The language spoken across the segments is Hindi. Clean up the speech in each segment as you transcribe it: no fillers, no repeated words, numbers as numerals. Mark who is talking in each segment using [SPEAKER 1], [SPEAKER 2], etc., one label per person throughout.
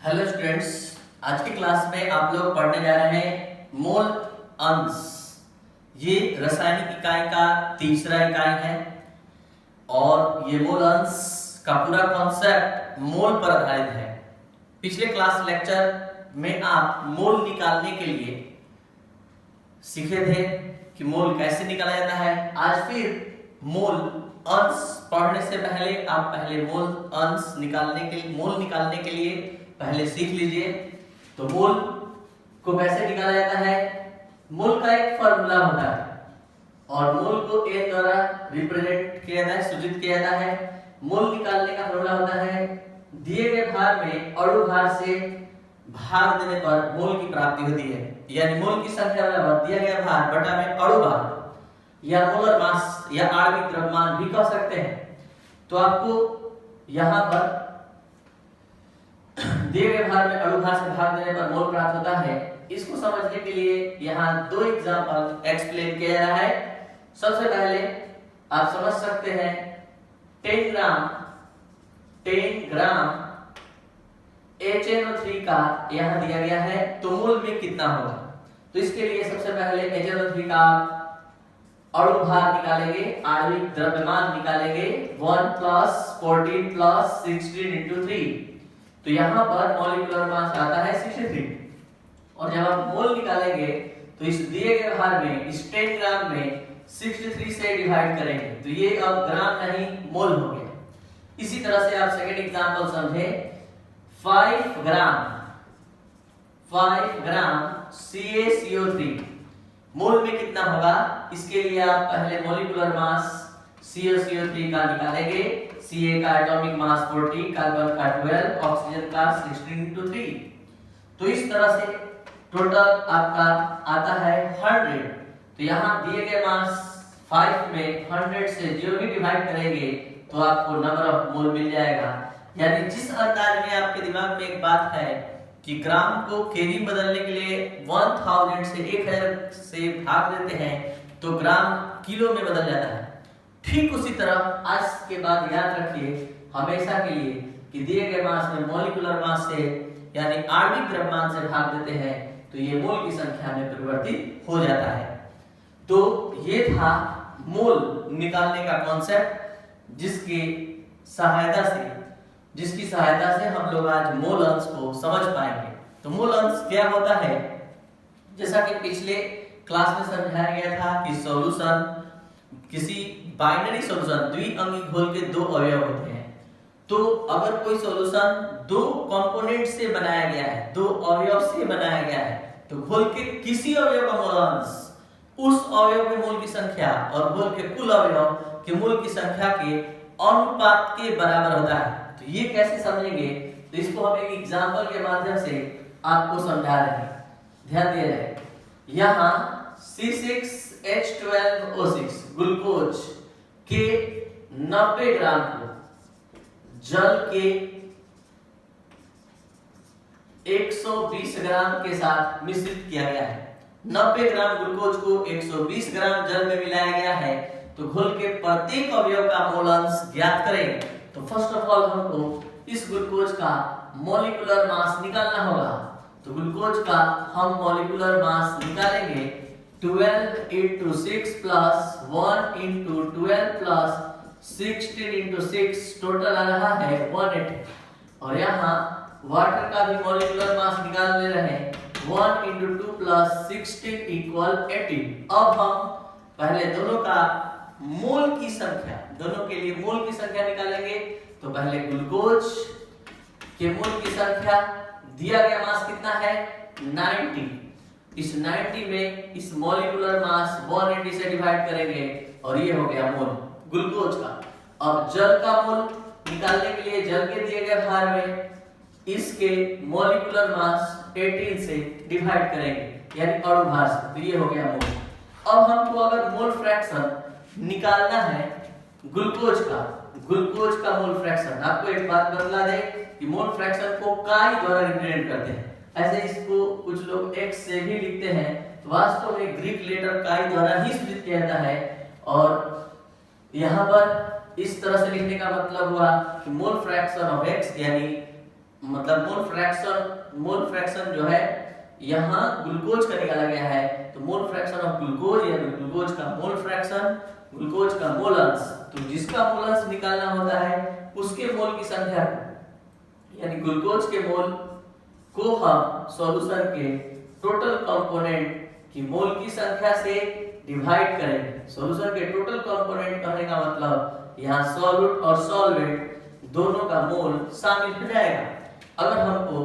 [SPEAKER 1] हेलो स्टूडेंट्स, आज की क्लास में आप लोग पढ़ने जा रहे हैं मोल अंश। ये रासायनिक इकाई का तीसरा इकाई है और ये मोल अंश का पूरा कॉन्सेप्ट मोल पर आधारित है। पिछले क्लास लेक्चर में आप मोल निकालने के लिए सीखे थे कि मोल कैसे निकाला जाता है। आज फिर मोल अंश पढ़ने से पहले आप पहले मोल निकालने के लिए पहले सीख लीजिए। तो मोल को कैसे निकाला जाता है। मोल का एक फॉर्मूला होता है और मोल को ए द्वारा रिप्रेजेंट किया जाता है, सूचित किया जाता है। मोल निकालने का फॉर्मूला होता है दिए गए भार में अणु भार से भाग देने पर मोल की प्राप्ति होती है। यानी मोल की संख्या बराबर दिया गया भार बटा में अणु भार या मोलर मास या आणविक द्रव्यमान भी कह सकते हैं। तो आपको यहाँ पर दिए गए भार में अणु भार से भाग देने पर मोल प्राप्त होता है। इसको समझने के लिए यहाँ दो एग्जांपल एक्सप्लेन किया जा रहा है। सबसे पहले आप समझ सकते हैं 10 ग्राम HNO3 का यहाँ दिया गया है, तो मोल में कितना होगा। तो इसके लिए सबसे पहले HNO3 का अणु भार निकालेंगे, आणविक द्रव्यमान निकालेंगे 1 + 14 + 16 × 3। तो यहाँ पर मॉलिक्यूलर मास आता है 63 और जब आप मोल निकालेंगे तो इस दिए गए भार में इस 10 ग्राम में 63 से डिवाइड करेंगे तो ये अब ग्राम नहीं मोल हो गया। इसी तरह से आप सेकंड एग्जांपल समझें 5 ग्राम CaCO3 मोल में कितना होगा। इसके लिए आप पहले मॉलिक्यूलर मास CaCO3 का निकालेंगे। Ca का एटॉमिक मास 40, कार्बन का 12, ऑक्सीजन का 16 × 3। तो इस तरह से टोटल आपका आता है 100। तो यहाँ दिए गए मास 5 में 100 से जो भी डिवाइड करेंगे तो आपको नंबर ऑफ मोल मिल जाएगा। यानी जिस अंदाज में आपके दिमाग में एक बात है कि ग्राम को केजी बदलने के लिए 1000 से 1000 से भाग देते हैं तो ग्राम किलो में बदल जाता है। ठीक उसी तरह आज के बाद याद रखिए हमेशा के लिए कि दिए गए मास में मॉलिक्यूलर मास से यानी आणविक द्रव्यमान से भाग देते हैं तो ये मोल की संख्या में परिवर्तित हो जाता है। तो ये था मोल निकालने का कॉन्सेप्ट जिसकी सहायता से हम लोग आज मोल अंश को समझ पाएंगे। तो मोल अंश क्या होता है, जैसा कि पिछले क्लास में समझाया गया था कि सॉल्यूशन किसी बाइनरी सॉल्यूशन द्विअंगी घोल के दो अवयव होते हैं। तो अगर कोई सॉल्यूशन दो कंपोनेंट से बनाया गया है, दो अवयव से बनाया गया है, तो घोल के किसी अवयव का मोल अंश उस अवयव के मोल की संख्या और घोल के कुल अवयव के मोल की संख्या के अनुपात के बराबर होता है। तो ये कैसे समझेंगे, तो इसको हम एक एग्जांपल के माध्यम से आपको समझा रहे हैं। ध्यान दिया जाए, यहाँ C6H12O6 ग्लूकोज के 90 ग्राम को जल के 120 ग्राम के साथ मिश्रित किया गया है। 90 ग्राम ग्लूकोज को 120 ग्राम जल में मिलाया गया है। तो घोल के प्रत्येक अवयव का मोल अंश ज्ञात करें। तो फर्स्ट ऑफ ऑल हमको इस ग्लूकोज का मॉलिक्यूलर मास निकालना होगा। तो ग्लूकोज का हम मॉलिक्यूलर मास निकालेंगे 12 × 6 + 1 × 12 + 16 × 6 टोटल आ रहा है 180। और यहाँ वाटर का भी मॉलिक्यूलर मास निकाल ले रहे हैं 1 × 2 + 16 = 18। अब हम पहले दोनों के लिए मोल की संख्या निकालेंगे। तो पहले ग्लूकोज के मोल की संख्या दिया गया मास कितना है 90। इस 90 में इस मॉलिक्यूलर मास 180 से डिवाइड करेंगे और ये हो गया मोल ग्लूकोज का। अब जल का मोल निकालने के लिए जल के दिए गए भार में इसके मॉलिक्यूलर मास 18 से डिवाइड करेंगे यानी अणु भार से, तो ये हो गया मोल। अब हमको अगर मोल फ्रैक्शन निकालना है ग्लूकोज का मोल फ्रैक्शन, आपको एक बात बतला दे कि मोल फ्रैक्शन को काई द्वारा रिप्रेजेंट करते हैं। ऐसे इसको कुछ लोग x से भी लिखते हैं, तो वास्तव में ग्रीक लेटर काई द्वारा ही सूचित किया जाता है। और यहाँ पर इस तरह से लिखने का मतलब हुआ कि मोल फ्रैक्शन ऑफ x यानी मतलब मोल फ्रैक्शन जो है यहाँ ग्लूकोज का निकाला गया है, तो मोल फ्रैक्शन ऑफ ग्लूकोज या ग्लूकोज का मोल फ्रैक्शन, ग्लूकोज का मोल अंश, तो जिसका मोल अंश निकालना होता है उसके मोल की संख्या यानी ग्लूकोज के मोल को हम सॉल्यूशन के टोटल कंपोनेंट की मोल की संख्या से डिवाइड करेंगे। सॉल्यूशन के टोटल कंपोनेंट कहने का मतलब यहाँ सॉल्यूट और सॉल्वेंट दोनों का मोल शामिल हो जाएगा। अगर हमको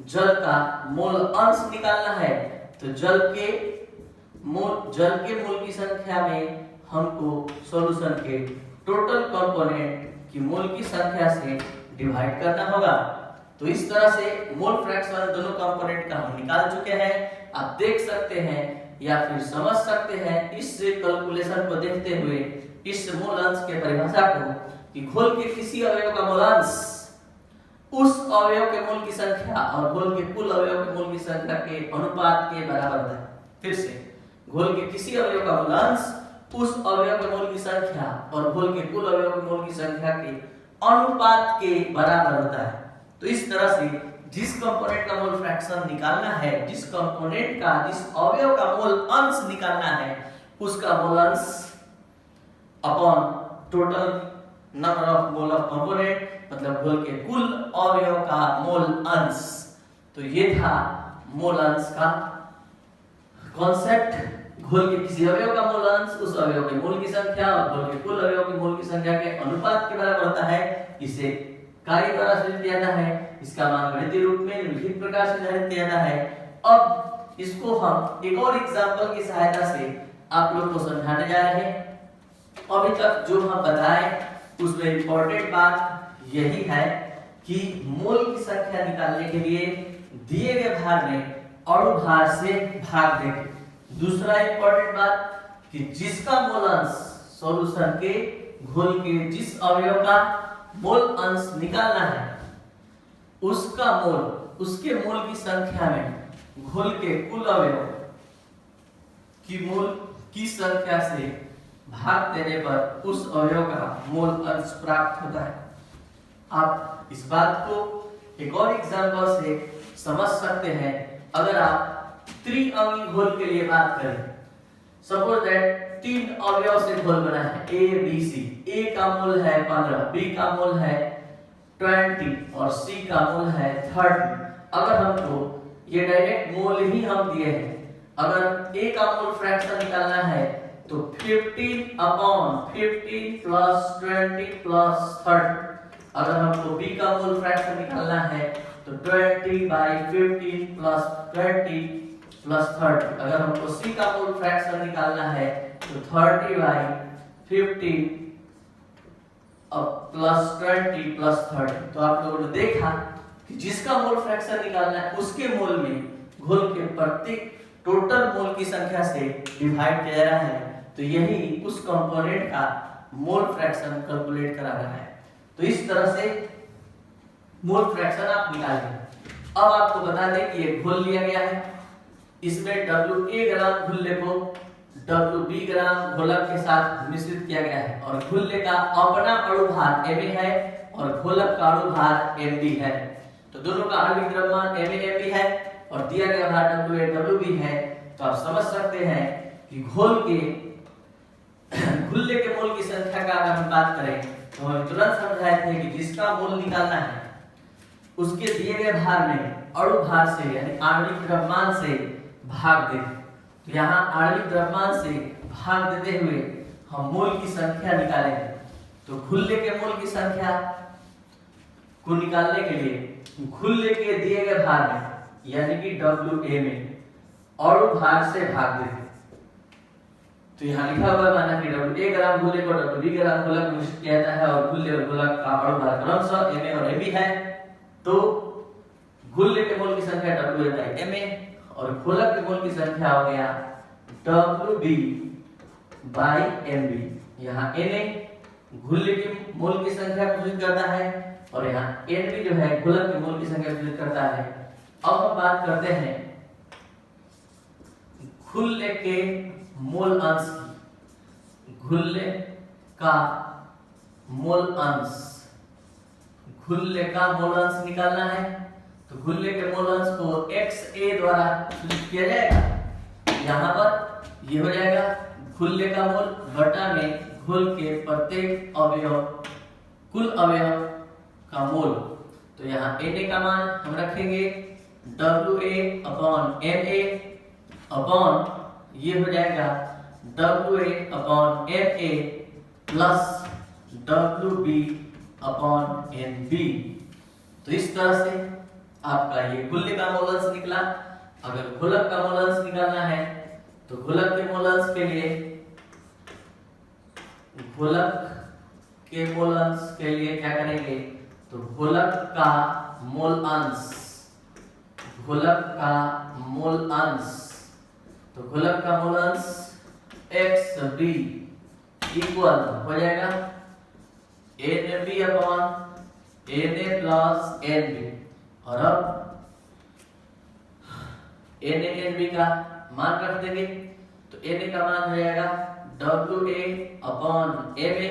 [SPEAKER 1] जल का मोल अंश निकालना है तो जल के मोल की संख्या में हमको सॉल्यूशन के टोटल कंपोनेंट की मोल की संख्या से डिवाइड करना होगा। तो इस तरह से मोल फ्रैक्शन दोनों कंपोनेंट का हम निकाल चुके हैं। आप देख सकते हैं या फिर समझ सकते हैं इस कैलकुलेशन को देखते हुए इस मोल अंश के परिभाषा को कि घोल के किसी अवयव का मोल अंश उस अवयव के मोल की संख्या और घोल के कुल अवयव के मोल की संख्या के अनुपात के बराबर होता है। फिर से घोल के किसी अवयव का मोल अंश उस अवयव के मोल की संख्या और घोल के कुल अवयव के मोल की संख्या के अनुपात के बराबर होता है। तो इस तरह से जिस कंपोनेंट का मोल फ्रैक्शन निकालना है, जिस अवयव का मोल अंश निकालना है उसका मोल अंश upon total number of mole of component, मतलब घोल के कुल अवयव का मोल अंश। तो ये था मोल अंश का कॉन्सेप्ट। घोल के किसी अवयव का मोल अंश उस अवयव के मोल की संख्या और घोल के कुल अवयव के मोल की संख्या के अनुपात के बराबर होता है। इसे कार्य द्वारा सूचित किया जाता है, इसका मान गणितीय रूप में निम्नलिखित प्रकार से निर्धारित किया जाता है। अब इसको हम एक और एग्जांपल की सहायता से आप लोग को समझाने जा रहे हैं। अभी तक जो हम बताए उसमें इंपॉर्टेंट बात यही है कि मोल की संख्या निकालने के लिए दिए गए भार में अणु भार से भाग देंगे। दूसरा इंपॉर्टेंट बात कि जिसका मोल अंश सॉल्यूशन के घोल के जिस अवयव का मोल अंश निकालना है उसका मोल उसके मोल की संख्या में घोल के कुल अवयव की मोल की संख्या से भाग देने पर उस अवयव का मोल अंश प्राप्त होता है। आप इस बात को एक और एग्जांपल से समझ सकते हैं। अगर आप त्रिअंगी घोल के लिए बात करें, सपोज दैट 3 अवयव से घोल बना है A B C। A का मोल है 15, B का मोल है 20 और C का मोल है 30। अगर हमको ये डायरेक्ट मोल ही हम दिए हैं, अगर A का मोल फ्रैक्शन निकालना है तो 15 अपॉन 15 प्लस 20 प्लस 30। अगर हमको B का मोल फ्रैक्शन निकालना है तो 20 बाई 15 प्लस 20 प्लस 30। अगर हमको C का मोल फ्रैक्शन निकालना है तो 30 बाई 15 प्लस 20 प्लस 30। तो आप लोगों ने देखा कि जिसका मोल फ्रैक्शन निकालना है उसके मोल में घोल के प्रत्येक टोटल मोल की संख्या से डिवाइड किया जा रहा है। तो यही उस कंपोनेंट का मोल फ्रैक्शन कैलकुलेट करा रहा है। तो इस तरह से मोल फ्रैक्शन आप निकालेंगे। अब आपको बता दें कि ये घोल लिया गया है, इसमें WA ग्राम घुल्ले को WB ग्राम घोलक के साथ मिश्रित किया गया है और घुल्ले का अपना अणु भार Ma है और घोलक का अणु भार Mb है। तो दोनों का आणविक द्रव्यमान Ma Mb है और दिया गया भार WA WB है। तो आप समझ सकते हैं कि घोल के घुल्ले के मोल की संख्या का अगर हम बात करें तो हम तुरंत समझाए थे कि जिसका मोल निकालना है उसके दिए गए भार में अणु भार से यानी आणविक द्रव्यमान से भाग दें। तो यहाँ आणविक द्रव्यमान से भाग देते हुए हम मोल की संख्या निकालेंगे। तो घुल्ले के मोल की संख्या को निकालने के लिए घुल्ले के दिए गए भार में यानी कि WA में अणु भार से भाग देते। तो यहाँ लिखा हुआ है माना कि WA ग्राम घुल्ले को WB ग्राम घोलक में मिश्रित किया जाता है और घुल्ले और घोलक का अणु भार क्रमशः Ma और Mb है। तो घुल्ले के मोल की संख्या WA बाई Ma और घोलक के मोल की संख्या हो गया WB बाई Mb। यहाँ Na घुल्ले के मोल की संख्या को सूचित करता है और यहाँ Nb जो है घोलक के मोल की संख्या को सूचित करता है। अब हम बात करते हैं घुल्ले के मोल अंश की। घुल्ले का मोल अंश, घुल्ले का मोल अंश निकालना है तो घुलने के मोल अंश को XA द्वारा सूचित किया जाएगा। यहाँ पर ये हो जाएगा घुलने का मोल बटा में घुल के प्रत्येक अवयव कुल अवयव का मोल। तो यहाँ Na का मान हम रखेंगे WA अपॉन MA अपॉन ये हो जाएगा WA upon MA plus WB upon NB। तो इस तरह से आपका ये घुलने का मोल अंश निकला। अगर घुलक का मोल अंश निकालना है तो घुलक के मोल अंश के लिए क्या करेंगे, तो घुलक का मोल अंश तो घुलक का मोल अंश XB इक्वल हो जाएगा NB upon Na plus NB। और अब Na NB का मान रख देंगे तो Na का मान हो जाएगा WA upon MA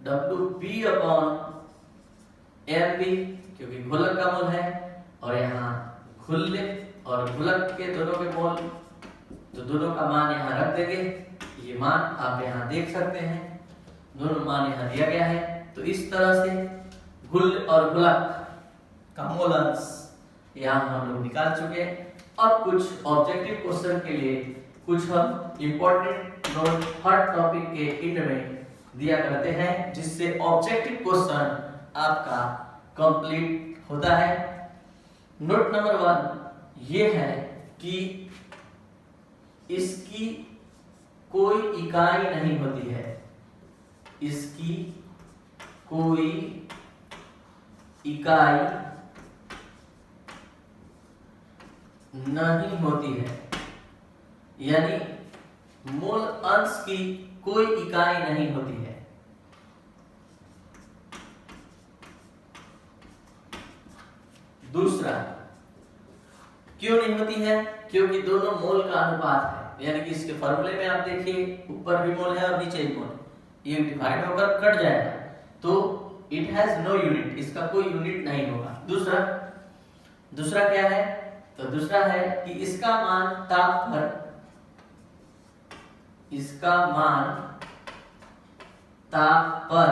[SPEAKER 1] WB upon MB, क्योंकि घुलक का मोल है और यहाँ घुलने और घुलक के दोनों के मोल, तो दोनों का मान यहाँ रख देंगे। ये मान आप यहाँ देख सकते हैं, दोनों मान यहाँ दिया गया है। तो इस तरह से घुल और घुलक का मोल अंश यहाँ हम लोग निकाल चुके हैं। अब कुछ ऑब्जेक्टिव क्वेश्चन के लिए कुछ हम इंपॉर्टेंट नोट हर टॉपिक के एंड में दिया करते हैं, जिससे ऑब्जेक्टिव क्वेश्चन आपका कंप्लीट होता है। नोट नंबर 1 ये है कि इसकी कोई इकाई नहीं होती है, इसकी कोई इकाई नहीं होती है, यानी मोल अंश की कोई इकाई नहीं होती है। दूसरा, क्यों नहीं होती है? क्योंकि दोनों मोल का अनुपात है, यानी कि इसके फॉर्मूले में आप देखिए ऊपर भी मोल है और नीचे भी मोल है, ये डिवाइड होकर कट जाएगा, तो इट हैज नो यूनिट, इसका कोई यूनिट नहीं होगा। दूसरा क्या है? तो दूसरा है कि इसका मान ताप पर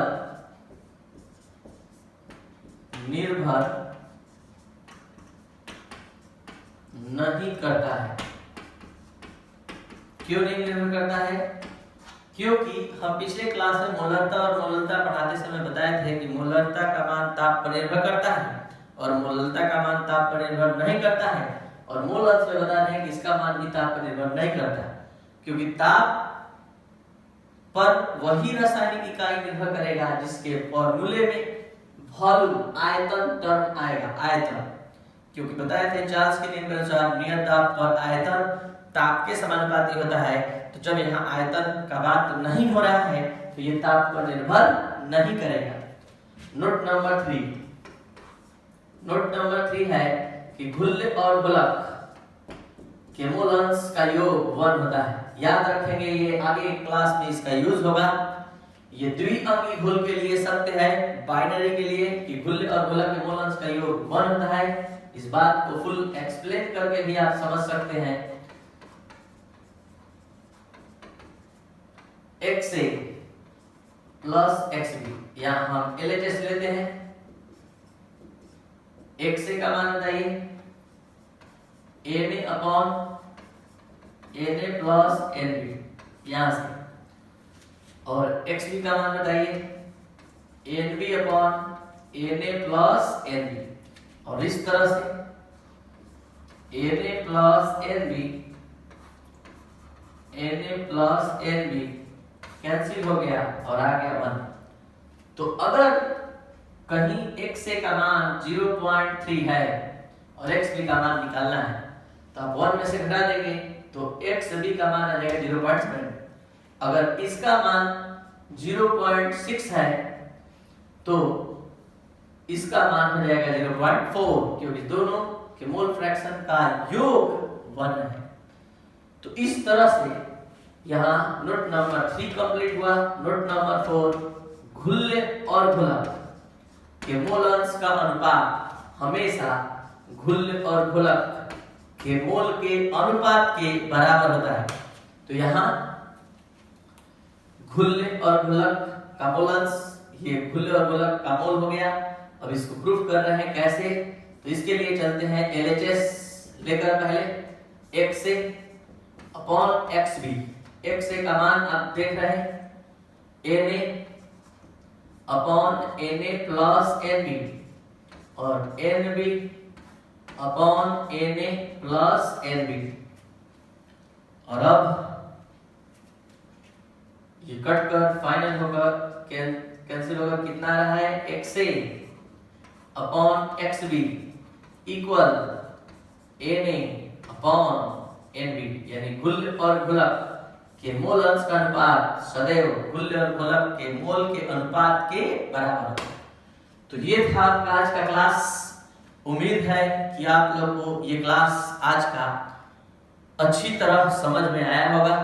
[SPEAKER 1] निर्भर नहीं करता है। क्यों नहीं निर्भर करता है? क्योंकि हम पिछले क्लास में मोलरता और मोललता पढ़ाते समय बताए थे कि मोलरता का मान ताप पर निर्भर करता है और मोललता का मान ताप पर निर्भर नहीं करता है, और मोल अंश में बता रहे हैं कि इसका मान भी ताप पर निर्भर नहीं करता है, क्योंकि ताप पर वही रासायनिक इकाई निर्भर करेगा जिसके फॉर्मूले में वॉल्यूम आयतन टर्म आएगा। आयतन, क्योंकि बताए थे चार्ल्स के नियम के अनुसार नियत ताप पर आयतन ताप के समानुपाती होता है। तो जब यहाँ आयतन का बात नहीं हो रहा है तो ये ताप पर निर्भर नहीं करेगा। नोट नंबर 3 है कि घुल्ले और घुलक के मोल अंश का योग 1 होता है। याद रखेंगे, ये आगे क्लास में इसका यूज होगा। ये द्विअंगी घुल के लिए सत्य है, बाइनरी के लिए कि घुल्ले और घुलक के मोल अंश का योग 1 होता है। इस बात को फुल एक्सप्लेन करके भी आप समझ सकते हैं। XA प्लस XB, यहां हम LHS लेते हैं। XA का मान बताइए Na upon Na plus NB, यहां से, और XB का मान बताइए NB upon Na plus NB, और इस तरह से Na प्लस NB कैंसिल हो गया और आ गया 1। तो अगर कहीं XA का मान 0.3 है और XB का मान निकालना है तो आप 1 में से घटा देंगे तो XB का मान आ जाएगा 0.7। अगर इसका मान 0.6 है तो इसका मान हो जाएगा 0.4, क्योंकि दोनों के मोल फ्रैक्शन का योग 1 है। तो इस तरह से यहाँ नोट नंबर 3 कंप्लीट हुआ। नोट नंबर 4, घुल्ले और घुलक के मोल अंश का अनुपात हमेशा घुल्ल और घुलक के मोल के अनुपात के बराबर होता है। तो यहाँ घुल्ल और घुलक का मोलंश, ये घुल्ल और घुलक का मोल हो गया। अब इसको प्रूफ कर रहे हैं कैसे, तो इसके लिए चलते हैं LHS लेकर पहले x से अपॉन xb। x का मान आप देख रहे हैं Na upon Na plus Nb और Nb upon Na plus Nb। और अब ये कट कर फाइनल होगा, कैंसिल होगा, कितना रहा है XA upon XB equal Na upon Nb, यानी घुल्ल और घुलक के मोल अंश का अनुपात सदैव घुल्ल और घुलक के मोल के अनुपात के बराबर होता है। तो ये था आपका आज का क्लास। उम्मीद है कि आप लोग को ये क्लास आज का अच्छी तरह समझ में आया होगा।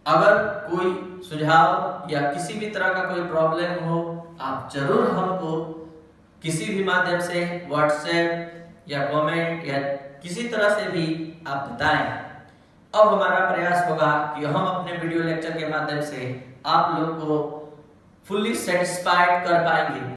[SPEAKER 1] अगर कोई सुझाव या किसी भी तरह का कोई प्रॉब्लम हो, आप जरूर हमको किसी भी माध्यम से व्हाट्सएप या कमेंट या किसी तरह से भी आप बताएं। अब हमारा प्रयास होगा कि हम अपने वीडियो लेक्चर के माध्यम से आप लोग को फुल्ली सेटिस्फाइड कर पाएंगे।